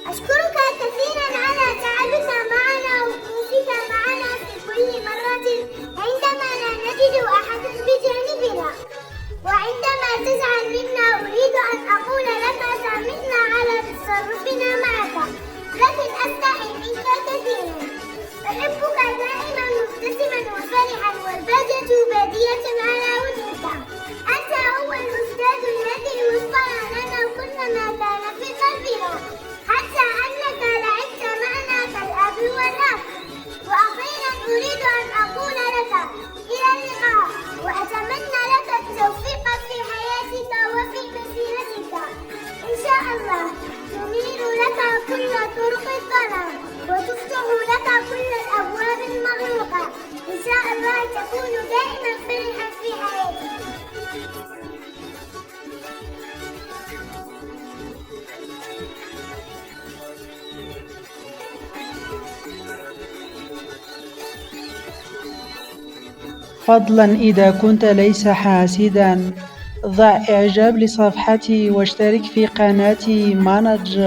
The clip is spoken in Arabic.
أشكرك كثيرا على تعبك معنا ووقوفك معنا في كل مرة عندما لا نجد أحدا بجانبنا، وعندما تزعل منا أريد أن أقول لك سامحنا على تصرفنا معك، لكن أستحي منك كثيرا. أحبك دائما مبتسما وفرحا والبهجة بادية على وجهك. أنت هو الأستاذ الذي وفر لنا كل ما كان في قلبنا، حتى أنك لعبت معنا كالأب والأخ. وأخيرا أريد أن أقول لك إلى اللقاء، وأتمنى لك التوفيق في حياتك وفي مسيرتك. إن شاء الله تنير لك كل طرق الظلام وتفتح لك كل الأبواب المغلوقة. إن شاء الله تكون دائما فرحا في حياتك. فضلا إذا كنت ليس حاسدا، ضع إعجاب لصفحتي واشترك في قناتي مانج